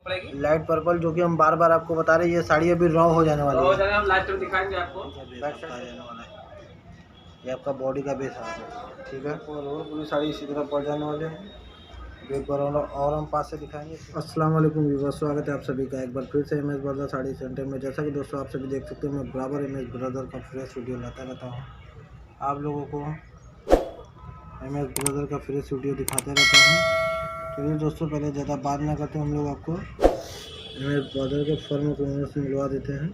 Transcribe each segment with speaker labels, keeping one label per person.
Speaker 1: Light purple, जो कि हम बार बार आपको बता रहे हैं, ये साड़ी अभी रॉ हो जाने वाली है।
Speaker 2: हम लास्ट टाइम दिखाएंगे आपको।
Speaker 1: जाने वाला है, ये आपका बॉडी का बेस आ रहा है, ठीक है। और पूरी साड़ी इसी तरह पड़ जाने वाले हैं। एक बार और हम पास से दिखाएंगे। अस्सलाम वालेकुम व्यूअर्स, स्वागत है आप सभी का एक बार फिर से एमएस ब्रदर साड़ी सेंटर में। जैसा कि दोस्तों आप सभी देख सकते हैं, मैं बराबर एमएस ब्रदर का फ्रेश वीडियो लाता रहता हूँ आप लोगों को। एमएस ब्रदर का फ्रेश वीडियो दिखाते रहता हूँ। चलिए दोस्तों, पहले ज़्यादा बात ना करते, हम लोग आपको एमएस ब्रदर के फर्म को मिलवा देते हैं।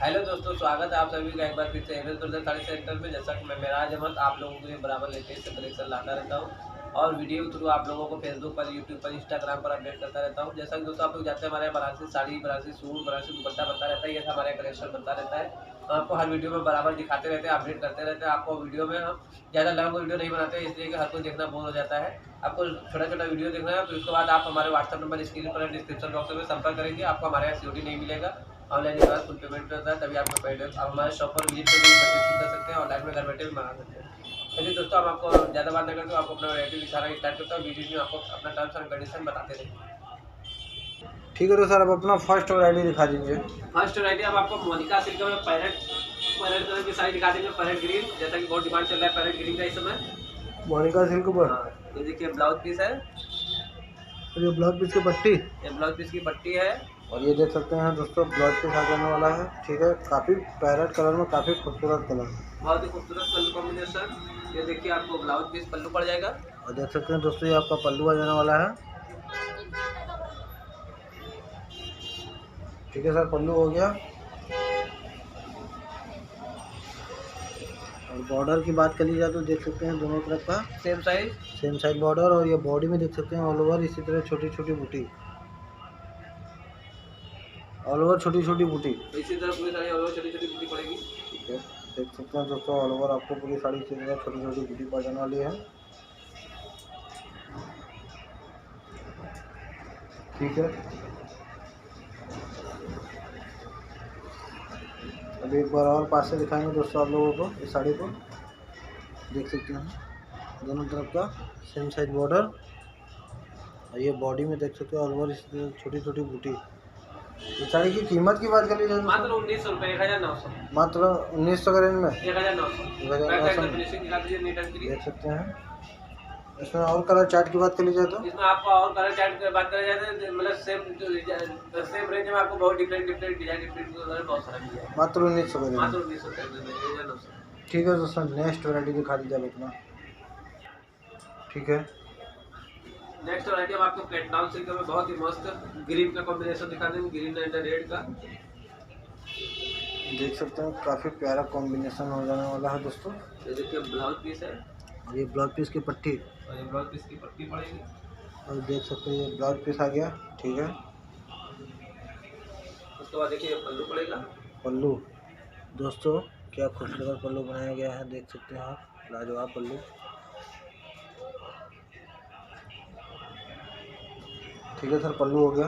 Speaker 2: हेलो दोस्तों, स्वागत है आप सभी का एक बार फिर से एमएस ब्रदर साड़ी सेंटर में। जैसा कि मैं मेराज अहमद आप लोगों के लिए बराबर लेटेस्ट कलेक्शन लाता रहता हूँ और वीडियो के थ्रू आप लोगों को फेसबुक पर, यूट्यूब पर, इंस्टाग्राम पर अपडेट करता रहता हूँ। जैसा कि दोस्तों आप लोग जानते हैं, हमारे बनारसी साड़ी, बनारसी सूट, बनारसी दुपट्टा बनता रहता है। ये हमारा कलेक्शन बनता रहता है, तो आपको हर वीडियो में बराबर दिखाते रहते हैं, अपडेट करते रहते हैं। आपको वीडियो में हम ज़्यादा लंबा वीडियो नहीं बनाते हैं, इसलिए कि हर कोई देखना बोर हो जाता है। आपको छोटा छोटा वीडियो देखना है, तो उसके बाद आप हमारे व्हाट्सअप नंबर स्क्रीन पर डिस्क्रिप्शन बॉक्स में संपर्क करेंगे। आपको हमारे यहाँ सीओडी नहीं मिलेगा, ऑनलाइन के बाद फुल पेमेंट करता है, तभी आपको पेमेंट। आप हमारे शॉप पर विजिट करके परचेसिंग कर सकते हैं, ऑनलाइन में घर बैठे भी मंगा सकते हैं। चलिए दोस्तों, हम आपको ज़्यादा बात नहीं करते, आपको अपना वैरायटी दिखाना स्टार्ट करता हूँ। वीडियो में आपको अपना टर्म्स एंड कंडीशन बताते रहेंगे।
Speaker 1: ठीक है, तो सर आप अपना फर्स्ट वैरायटी दिखा दीजिए।
Speaker 2: फर्स्ट वैरायटी अब आपको मोनिका सिल्क में पैरेट कलर की साड़ी दिखा देंगे, पैरेट ग्रीन, जैसा कि बहुत डिमांड चल रहा है पैरेट ग्रीन का इस समय।
Speaker 1: मोनिका सिल्क पर
Speaker 2: ये देखिए ब्लाउज पीस है,
Speaker 1: और ये ब्लाउज पीस की पट्टी,
Speaker 2: ये ब्लाउज पीस की पट्टी है।
Speaker 1: और ये देख सकते हैं दोस्तों, ब्लाउज पीस आ जाने वाला है, ठीक है। काफ़ी पैरेट कलर में, काफ़ी खूबसूरत कलर,
Speaker 2: बहुत ही खूबसूरत कलर कॉम्बिनेशन। ये देखिए आपको ब्लाउज पीस पल्लू पड़ जाएगा,
Speaker 1: और देख सकते हैं दोस्तों, ये आपका पल्लू आ जाने वाला है, ठीक है सर। पल्लू हो गया। और बॉर्डर की बात कर ली जाए तो देख सकते हैं दोनों तरफ का
Speaker 2: सेम
Speaker 1: साइज बॉर्डर, और ये बॉडी में देख सकते हैं ऑल ओवर इसी तरह छोटी छोटी बूटी, ऑल ओवर छोटी छोटी बूटी,
Speaker 2: इसी तरह पूरी साड़ी और छोटी छोटी बूटी पड़ेगी,
Speaker 1: ठीक है। देख सकते हैं दोस्तों, ऑल ओवर आपको पूरी साड़ी इसी तरह छोटी छोटी बूटी पड़ जाने वाली है, ठीक है। अभी एक बार और पास से दिखाएंगे दोस्तों आप लोगों को इस साड़ी को। देख सकते हैं दोनों तरफ का सेम साइज बॉर्डर, और ये बॉडी में देख सकते हो ऑल ओवर इस छोटी छोटी बूटी। इस साड़ी की कीमत की बात कर लीजिए
Speaker 2: मात्र 1900 रुपये, 1900,
Speaker 1: मात्र 1900 का रेंज में
Speaker 2: 1900
Speaker 1: देख सकते हैं। इसमें और कलर चार्ट की बात कर ली जाए तो
Speaker 2: इसमें आपको और कलर चार्ट की बात करें जाए तो मतलब सेम रेंज में आपको बहुत डिफरेंट डिजाइन, डिफरेंट कलर बहुत सारा मिल जाएगा,
Speaker 1: मात्र 1900 का रेंज,
Speaker 2: मात्र 1900 रुपये।
Speaker 1: ठीक है दोस्तों, नेक्स्ट वैरायटी दिखा दीजिए आप अपना, ठीक है।
Speaker 2: नेक्स्ट वैरायटी हम आपको प्लेटनाम सिल्क में बहुत ही मस्त ग्रीन का कॉम्बिनेशन दिखा देंगे, ग्रीन एंड रेड का।
Speaker 1: देख सकते हैं काफ़ी प्यारा कॉम्बिनेशन हो जाने वाला है दोस्तों।
Speaker 2: ये देखिए ब्लाउज पीस है,
Speaker 1: और ये ब्लाउज पीस की पट्टी,
Speaker 2: और ये ब्लाउज पीस की पट्टी पड़ेगी,
Speaker 1: और देख सकते हैं ये ब्लाउज पीस आ गया, ठीक है।
Speaker 2: उसके बाद देखिए पल्लू पड़ेगा,
Speaker 1: पल्लू दोस्तों क्या खूबसूरत पल्लू बनाया गया है, देख सकते हैं आप, लाजवाब पल्लू, ठीक है सर। पल्लू हो गया,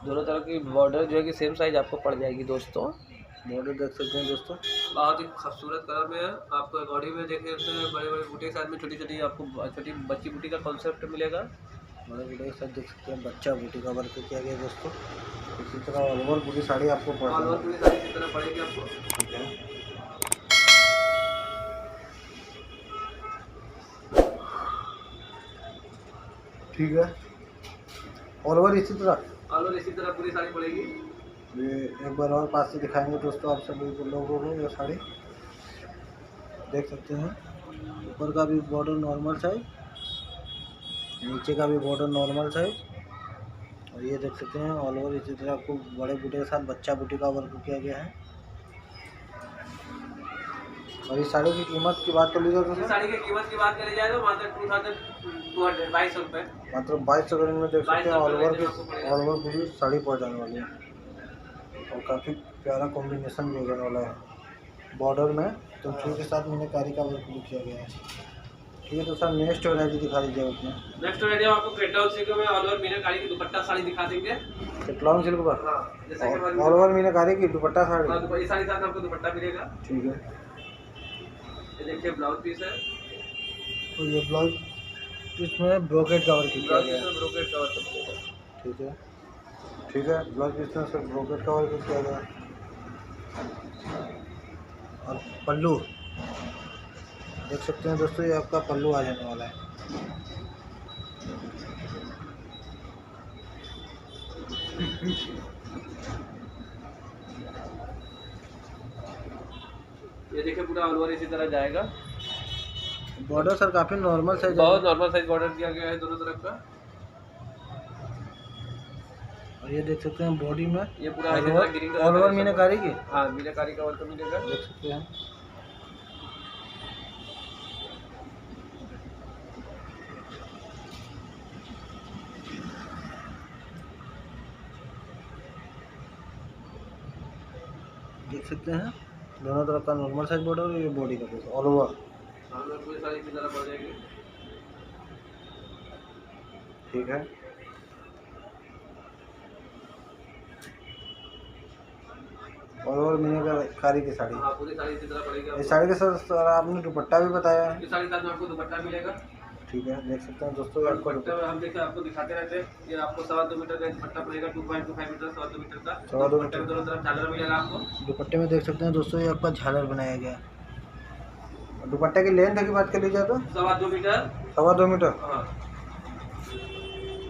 Speaker 2: दोनों तरफ की बॉर्डर जो है कि सेम साइज आपको पड़ जाएगी दोस्तों।
Speaker 1: बॉर्डर देख सकते हैं दोस्तों,
Speaker 2: बहुत ही खूबसूरत कलर में है। आपको बॉडी में देखने से बड़े बड़े बूटे के साथ में छोटी छोटी आपको छोटी बच्ची बूटी का कॉन्सेप्ट मिलेगा।
Speaker 1: बड़े बूटे के साथ देख सकते हैं बच्चा बूटी का वर्क किया गया दोस्तों। इसी तरह ऑल ओवर पूरी साड़ी आपको पड़
Speaker 2: ऑल ओवर पूरी साड़ी इसी तरह पड़ेगी आपको,
Speaker 1: ठीक है। ठीक है, ऑल ओवर इसी तरह,
Speaker 2: ऑल ओवर इसी तरह पूरी साड़ी पड़ेगी।
Speaker 1: ये एक बार और पास से दिखाएंगे दोस्तों आप सभी लोगों को। ये साड़ी देख सकते हैं, ऊपर का भी बॉर्डर नॉर्मल साइज, नीचे का भी बॉर्डर नॉर्मल साइज, और ये देख सकते हैं ऑल ओवर इसी तरह आपको बड़े बूटे के साथ बच्चा बूटी का वर्क किया गया है। और इस साड़ी की कीमत की बात कर लीजिए तो
Speaker 2: साड़ी की कीमत की बात करी जाए तो मात्र 2200 रुपये,
Speaker 1: मात्र 2200 का रेंज में देख सकते हैं ऑल ओवर पूरी साड़ी पड़ जाने वाली है, और काफ़ी प्यारा कॉम्बिनेशन भी हो जाने वाला है बॉर्डर में, तो छू के साथ मीनाकारी का वर्क भी किया गया है, ठीक है। तो सर नेक्स्ट वैरायटी दिखा दीजिए अपना।
Speaker 2: नेक्स्ट वैरायटी आपको केटलॉग सिल्क में ऑल ओवर मीनाकारी की दुपट्टा साड़ी दिखा देंगे,
Speaker 1: केटलॉग सिल्क पर
Speaker 2: जैसे कि
Speaker 1: ऑल ओवर मीनाकारी की दुपट्टा साड़ी,
Speaker 2: इस साड़ी साथ आपको दुपट्टा मिलेगा,
Speaker 1: ठीक है।
Speaker 2: ये देखिए ब्लाउज पीस है,
Speaker 1: तो ये ब्लाउज इसमें ब्रोकेट कवर किया गया है।
Speaker 2: ब्रोकेट कवर सब मिलेगा।
Speaker 1: ठीक है, ठीक है। ब्लाउज पीस में सिर्फ ब्रोकेट कवर किया गया है। और पल्लू देख सकते हैं दोस्तों, ये आपका पल्लू आ जाने वाला है।
Speaker 2: ये देखिए पूरा ऑल ओवर इसी तरह जाएगा।
Speaker 1: बॉर्डर सर काफ़ी नॉर्मल साइज,
Speaker 2: बहुत नॉर्मल साइज बॉर्डर दिया गया है दोनों तरफ का।
Speaker 1: और ये देख सकते हैं बॉडी में
Speaker 2: ये पूरा इसी तरह ग्रीन
Speaker 1: ऑल ओवर मीनाकारी की,
Speaker 2: हाँ मीनाकारी का वर्क मिलेगा।
Speaker 1: देख सकते हैं। देख सकते हैं दोनों तरफ का नॉर्मल साइज बॉर्डर और ये बॉडी का पीस ऑल ओवर।
Speaker 2: हाँ पूरी सारी इसी तरह पड़ जाएगी।
Speaker 1: ठीक है, ऑल ओवर मीनाकारी की साड़ी।
Speaker 2: हाँ पूरी साड़ी इसी तरह पड़ेगी।
Speaker 1: इस साड़ी के साथ सर आपने दुपट्टा भी बताया है।
Speaker 2: इस साड़ी के साथ में आपको दुपट्टा मिलेगा।
Speaker 1: ठीक है, देख सकते हैं दोस्तों, आपको
Speaker 2: दुपट्टे में हम देखिए आपको दिखाते रहते हैं। ये आपको 2.25 मीटर का दुपट्टा पड़ेगा, 2.25 मीटर 2.25 मीटर का।
Speaker 1: 2.25
Speaker 2: दुपट्टे में दोनों तरफ झालर मिलेगा आपको।
Speaker 1: दुपट्टे में देख सकते हैं दोस्तों, ये आपका झालर बनाया गया है। दुपट्टे की लेंथ की बात कर लीजिए तो
Speaker 2: 2.25 मीटर।
Speaker 1: 2.25 मीटर
Speaker 2: हाँ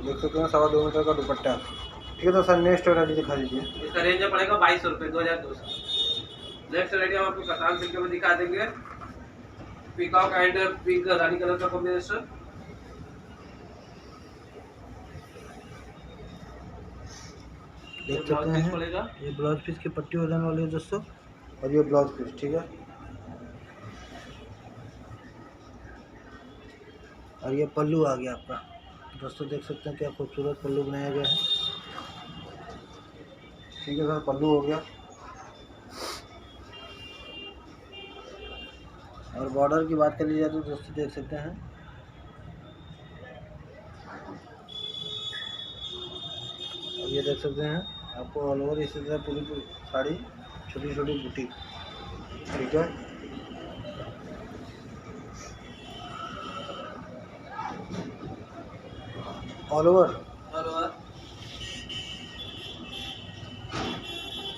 Speaker 1: देख सकते हैं, 2.25 मीटर का दुपट्टा। ठीक है, तो सर नेक्स्ट वैरायटी दिखा दीजिए।
Speaker 2: इसका रेंज पड़ेगा 2200 रुपये, 2200। नेक्स्ट वैरायटी हम आपको कतान सिल्क में दिखा देंगे। Peacock and pink Rani colour का कॉम्बिनेशन।
Speaker 1: देख सकते हैं
Speaker 2: पड़ेगा।
Speaker 1: ये ब्लाउज पीस की पट्टी हो जाने वाली है दोस्तों, और ये ब्लाउज पीस। ठीक है, और ये पल्लू आ गया आपका दोस्तों, देख सकते हैं क्या खूबसूरत पल्लू बनाया गया है। ठीक है सर, पल्लू हो गया। और बॉर्डर की बात कर ली जाए तो दोस्तों देख सकते हैं और ये देख सकते हैं आपको ऑल ओवर इसी तरह पूरी साड़ी छोटी छोटी बूटी। ठीक है, ऑल ओवर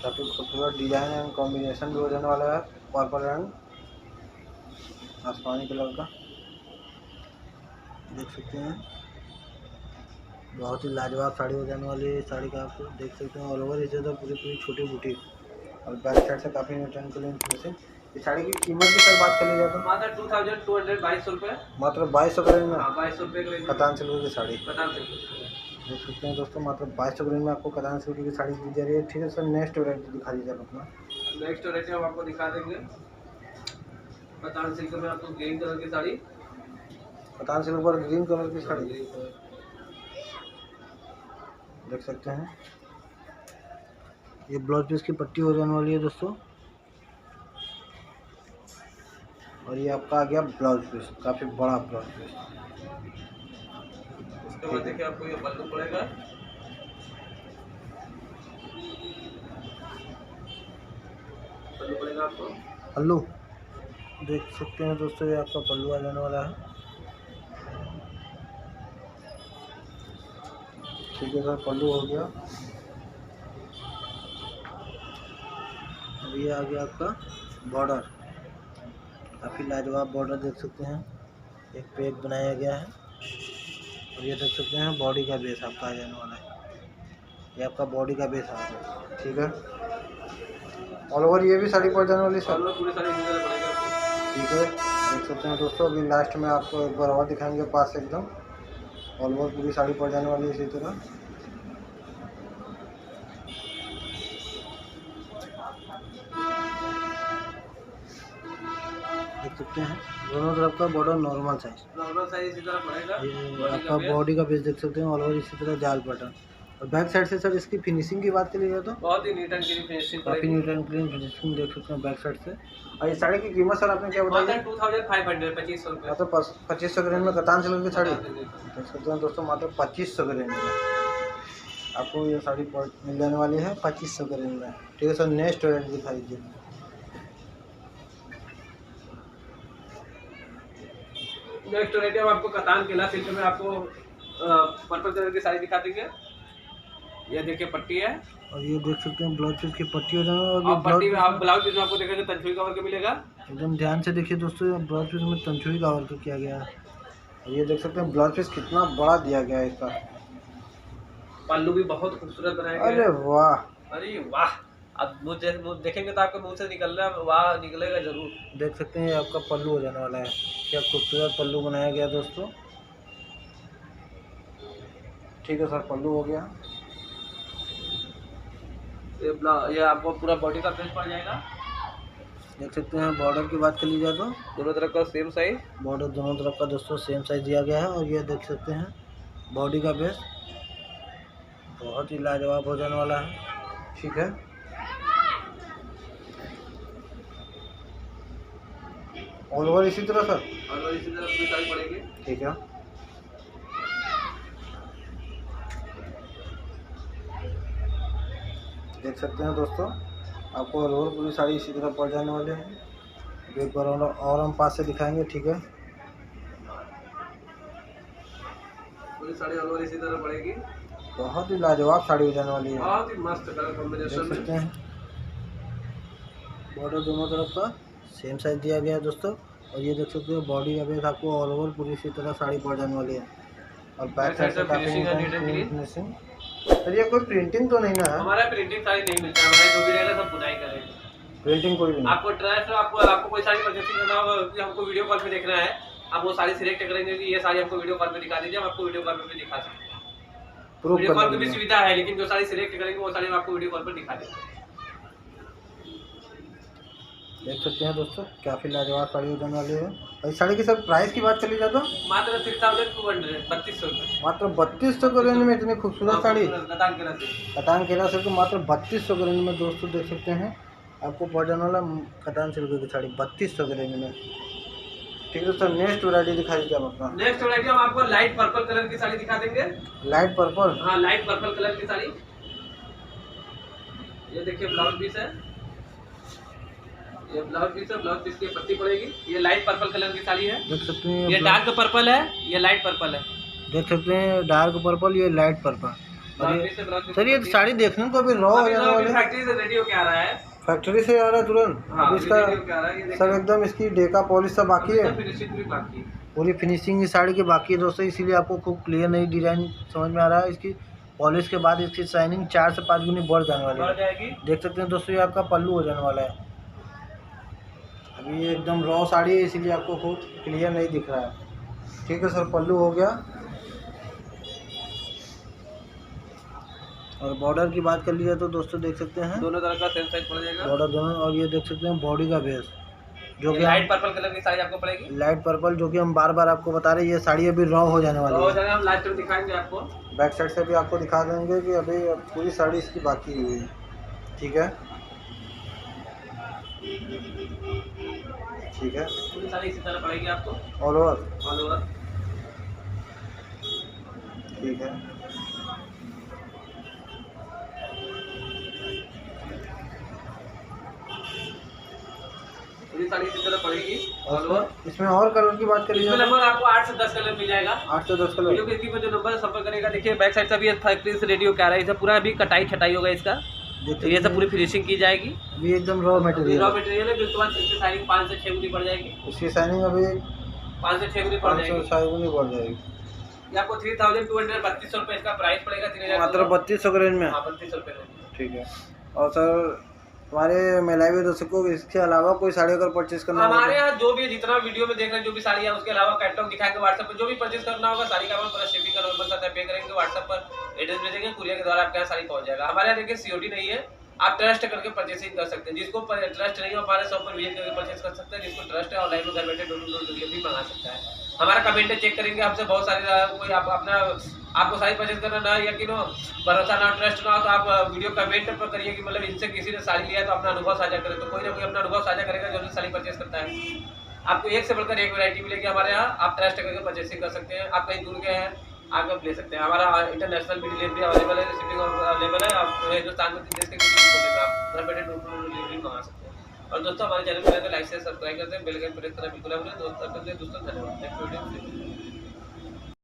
Speaker 1: काफ़ी खूबसूरत डिजाइन एंड कॉम्बिनेशन भी हो जाने वाला है। पर्पल रंग आसमानी कलर का देख सकते हैं, बहुत ही लाजवाब साड़ी हो जाने वाली है। इस साड़ी का आपको देख सकते हैं ऑल ओवर इसे तो पूरी पूरी छोटी बूटी और बैक साइड से काफ़ी रिटर्न के लिए फिनिशिंग। इस साड़ी की कीमत की सर बात कर ली जाए तो
Speaker 2: मात्र 2222 रुपये।
Speaker 1: मात्र 2200 रुपये में
Speaker 2: 2200 रुपये के रेंज।
Speaker 1: कतान सिल्क की साड़ी
Speaker 2: कतान सिल्क
Speaker 1: देख सकते हैं दोस्तों, मात्र 2200 रुपये में आपको कतान सिल्क की साड़ी दी जा रही है। ठीक है सर, नेक्स्ट वैरायटी दिखा दीजिए आप अपना।
Speaker 2: नेक्स्ट वैरायटी हम आपको दिखा देंगे। कतान सिल्क में आपको ग्रीन कलर की साड़ी।
Speaker 1: कतान सिल्क पर ग्रीन कलर की साड़ी देख सकते हैं, ये ब्लाउज पीस की पट्टी हो जाने वाली है दोस्तों, और ये आपका आ गया ब्लाउज पीस, काफ़ी बड़ा ब्लाउज पीस।
Speaker 2: उसके बाद देखिए आपको ये पल्लू पड़ेगा। पल्लू पड़ेगा आपको।
Speaker 1: पल्लू देख सकते हैं दोस्तों, ये आपका पल्लू आ जाने वाला है। ठीक है सर, पल्लू हो गया। अब ये आ गया आपका बॉर्डर, काफ़ी लाजवाब बॉर्डर देख सकते हैं, एक पेज बनाया गया है। और ये देख सकते हैं बॉडी का बेस आपका आ जाने वाला है, ये आपका बॉडी का बेस आ गया। ठीक है, ऑल ओवर ये भी साड़ी पड़ जाने वाली सर।
Speaker 2: पूरी साड़ी इसी तरह पड़ेगा आपको।
Speaker 1: ठीक है, देख सकते हैं दोस्तों, अभी लास्ट में आपको एक बार और दिखाएंगे पास से एकदम। ऑल ओवर पूरी साड़ी पड़ जाने वाली है इसी तरह। देख सकते हैं दोनों तरफ का बॉर्डर नॉर्मल साइज
Speaker 2: इसी तरह पड़ेगा।
Speaker 1: ये आपका बॉडी का पीस देख सकते हैं, ऑल ओवर इसी तरह जाल पैटर्न। और बैक साइड से सर इसकी फिनिशिंग की बात करिएगा तो
Speaker 2: बहुत ही नीट एंड क्लीन फिनिशिंग
Speaker 1: काफ़ी नीट एंड क्लीन फिनिशिंग देख सकते हैं बैक साइड से। और ये साड़ी की कीमत सर आपने क्या बताई?
Speaker 2: 2500 2500 रुपये।
Speaker 1: मात्र 2500 के रेंज में कतान सिल्क की साड़ी देख सकते हैं दोस्तों, मात्र 2500 के रेंज में आपको ये साड़ी मिल जाने वाली है 2500 के रेंज में। ठीक है सर, नेक्स्ट रेंज दिखा दीजिए।
Speaker 2: नेक्स्ट वैरायटी हम आपको कतान केला सिल्क में आपको पर्पल कलर की साड़ी दिखा देंगे। ये देखिए पट्टी है
Speaker 1: और ये देख सकते हैं ब्लाउज पीस की पट्टी हो जाना। और ये
Speaker 2: पट्टी में आप ब्लाउज पीस में आपको देखेंगे तंचुई का वर्क मिलेगा।
Speaker 1: एकदम ध्यान से देखिए दोस्तों, ब्लाउज पीस में तंचुई का वर्क किया गया है। और ये देख सकते हैं ब्लाउज पीस कितना बड़ा दिया गया है इसका।
Speaker 2: पल्लू भी बहुत खूबसूरत बनाया गया है।
Speaker 1: अरे वाह,
Speaker 2: अरे वाह, अब मुँह देखेंगे तो आपके मुंह से निकल रहा है वाह, निकलेगा जरूर।
Speaker 1: देख सकते हैं ये आपका पल्लू हो जाने वाला है। क्या खूबसूरत पल्लू बनाया गया दोस्तों। ठीक है सर, पल्लू हो गया।
Speaker 2: ये आपको पूरा बॉडी का पीस पड़ जाएगा।
Speaker 1: देख सकते हैं बॉर्डर की बात कर ली जाए तो
Speaker 2: दोनों तरफ का सेम साइज,
Speaker 1: बॉर्डर दोनों तरफ का दोस्तों सेम साइज दिया गया है। और ये देख सकते हैं बॉडी का बेस बहुत ही लाजवाब हो जाने वाला है। ठीक है, ऑल ओवर इसी तरह सर,
Speaker 2: और इसी तरह पूरी साड़ी पड़ेगी।
Speaker 1: ठीक है। देख सकते हैं दोस्तों, आपको ऑल ओवर पूरी साड़ी इसी तरह पड़ जाने वाले हैं। एक बार और हम पास से दिखाएंगे। ठीक है,
Speaker 2: पूरी साड़ी ऑल ओवर इसी तरह पड़ेगी।
Speaker 1: बहुत ही लाजवाब साड़ी हो जाने वाली है।
Speaker 2: बहुत ही मस्त कलर कॉम्बिनेशन
Speaker 1: देख सकते
Speaker 2: में।
Speaker 1: हैं बॉर्डर दोनों तरफ का सेम साइज दिया गया है दोस्तों। और ये देख सकते हो बॉडी का बेस आपको ऑल ओवर पूरी इसी तरह साड़ी पड़ जाने वाली है। और बैक साइड से फिनिशिंग। सर ये कोई प्रिंटिंग तो नहीं ना है?
Speaker 2: हमारा प्रिंटिंग साड़ी नहीं मिलता, हमारे जो भी रहेगा सब बुनाई करेंगे।
Speaker 1: प्रिंटिंग कोई भी नहीं।
Speaker 2: आपको ट्रस्ट आपको कोई साड़ी परचेसिंग करना होगा कि हमको वीडियो कॉल पे देखना है, आप वो साड़ी सिलेक्ट करेंगे कि ये साड़ी हमको वीडियो कॉल पे दिखा दीजिए, हम आपको वीडियो कॉल पे दिखा सकते हैं। वीडियो कॉल पे भी सुविधा है, लेकिन जो साड़ी सिलेक्ट करेंगे वो साड़ी हम आपको वीडियो कॉल पर दिखा देंगे।
Speaker 1: देख सकते हैं दोस्तों काफ़ी लाजवाब साड़ी हो जाने वाली है। और इस साड़ी की सर प्राइस की बात चली जाए तो
Speaker 2: मात्र 3200, 3200 रुपये,
Speaker 1: मात्र 3200 के रेंज में इतनी खूबसूरत साड़ी कतान केला सिल्क मात्र 3200 के रेंज में दोस्तों देख सकते हैं आपको पड़ जाने वाला कतान सिल्क की साड़ी 3200 के रेंज में। ठीक है सर, नेक्स्ट वैरायटी दिखा दीजिए आप अपना।
Speaker 2: नेक्स्ट वैरायटी हम आपको लाइट पर्पल कलर की साड़ी दिखा देंगे।
Speaker 1: Light purple?
Speaker 2: हाँ, लाइट पर्पल कलर की साड़ी। ये देखिए ब्लाउज पीस है, ये ब्लाउज पीस है, ब्लाउज पीस की पट्टी पड़ेगी। ये लाइट पर्पल कलर की साड़ी है,
Speaker 1: देख सकते हैं।
Speaker 2: ये डार्क पर्पल है, ये लाइट पर्पल है।
Speaker 1: देख सकते हैं डार्क पर्पल, ये लाइट पर्पल। सर ये साड़ी देखने को अभी रॉ हो जाने वाली है।
Speaker 2: फैक्ट्री से रेडी होके आ रहा है,
Speaker 1: फैक्ट्री से आ रहा है तुरंत।
Speaker 2: हाँ,
Speaker 1: अभी इसका सर एकदम इसकी डेका पॉलिश सब बाकी है, पूरी फिनिशिंग इस साड़ी की बाकी है दोस्तों, इसीलिए आपको खूब क्लियर नहीं डिजाइन समझ में आ रहा है। इसकी पॉलिश के बाद इसकी शाइनिंग 4 से 5 गुनी बढ़ जाने वाली है। देख सकते हैं दोस्तों ये आपका पल्लू हो जाने वाला है। अभी ये एकदम रॉ साड़ी है इसीलिए आपको खूब क्लियर नहीं दिख रहा है। ठीक है सर, पल्लू हो गया। और बॉर्डर की बात कर लिया तो दोस्तों देख सकते हैं
Speaker 2: दोनों तरह का सेम साइज पड़ जाएगा
Speaker 1: बॉर्डर दोनों। और ये देख सकते हैं बॉडी का बेस जो कि
Speaker 2: लाइट पर्पल कलर की साड़ी आपको पड़ेगी।
Speaker 1: लाइट पर्पल जो कि हम बार बार आपको बता रहे हैं, ये साड़ी अभी रॉ हो जाने वाली है।
Speaker 2: हम लास्ट में दिखाएंगे आपको,
Speaker 1: बैक साइड से भी आपको दिखा देंगे कि अभी पूरी साड़ी इसकी बाकी हुई है। ठीक है, ठीक है,
Speaker 2: पूरी साड़ी इसी तरह पड़ेगी आपको
Speaker 1: ऑल ओवर।
Speaker 2: All over.
Speaker 1: ठीक है,
Speaker 2: पूरी साड़ी इसी तरह पड़ेगी ऑल ओवर।
Speaker 1: इसमें और कलर की बात करिए,
Speaker 2: लगभग आपको 8 से 10 कलर मिल जाएगा।
Speaker 1: 8 से 10 कलर।
Speaker 2: वीडियो के स्क्रीन पर जो नंबर संपर्क करेगा, देखिए बैक साइड से भी फैक्ट्री से रेडी होकर आ रहा है, इसे पूरा अभी कटाई छटाई होगा इसका, तो ये सब पूरी फिनिशिंग की जाएगी।
Speaker 1: अभी एकदम रॉ मटेरियल
Speaker 2: है, उसके बाद इसकी शाइनिंग 5 से 6 गुनी बढ़ जाएगी।
Speaker 1: इसकी शाइनिंग अभी
Speaker 2: 5 से 6 गुनी बढ़ जाएगी,
Speaker 1: 5 गुनी बढ़ जाएगी।
Speaker 2: ये आपको 3200 3200 रुपये इसका प्राइस पड़ेगा। 3000
Speaker 1: मात्र 3200 के रेंज में।
Speaker 2: हाँ, 3200 रुपये।
Speaker 1: ठीक है। और सर हमारे मेलावी दर्शकों को इसके अलावा कोई साड़ी अगर परचेज करना होगा,
Speaker 2: हमारे यहाँ जो भी जितना वीडियो में देख रहे हैं जो भी साड़ी है उसके अलावा कैटलॉग दिखाएंगे व्हाट्सएप पर। जो भी परचेज करना होगा साड़ी का पूरा शिपिंग का नंबर साथ पे करेंगे, व्हाट्सएप पर एड्रेस भेजेंगे, कुरियर के द्वारा आपके यहाँ साड़ी पहुँच जाएगा। हमारे यहाँ देखिए सीओडी नहीं है, आप ट्रस्ट करके परचेसिंग कर सकते हैं। जिसको ट्रस्ट नहीं है हमारे शॉप पर विजिट करके परचेज कर सकते हैं, जिसको ट्रस्ट है ऑनलाइन में घर बैठे डोर डिलीवरी मंगा सकता है। हमारा कमेंट चेक करेंगे, हमसे बहुत सारे कोई आप अपना आपको साड़ी परचेज करना ना यकीन हो, भरोसा ना, ट्रस्ट ना हो, तो आप वीडियो कमेंट पर करिए कि मतलब इनसे किसी ने साड़ी लिया तो अपना अनुभव साझा करें, तो कोई ना कोई अपना अनुभव साझा करेगा जो साड़ी परचेज करता है। आपको एक से बढ़कर एक वैरायटी मिलेगी हमारे यहाँ, आप ट्रस्ट करके परचेसिंग कर सकते हैं। आप कहीं दूर गए हैं आप ले सकते हैं, हमारा इंटरनेशनल भी डिलीवरी अवेलेबल है, शिपिंग अवेलेबल है। आप हिंदुस्तान में देश के किसी भी कोने में आप घर बैठे डिलीवरी मंगा सकते हैं। और दोस्तों हमारे चैनल पर लाइक से सब्सक्राइब करते हैं, बेल आइकन प्रेस करना बिल्कुल ना भूलें। दोस्तों धन्यवाद। Next video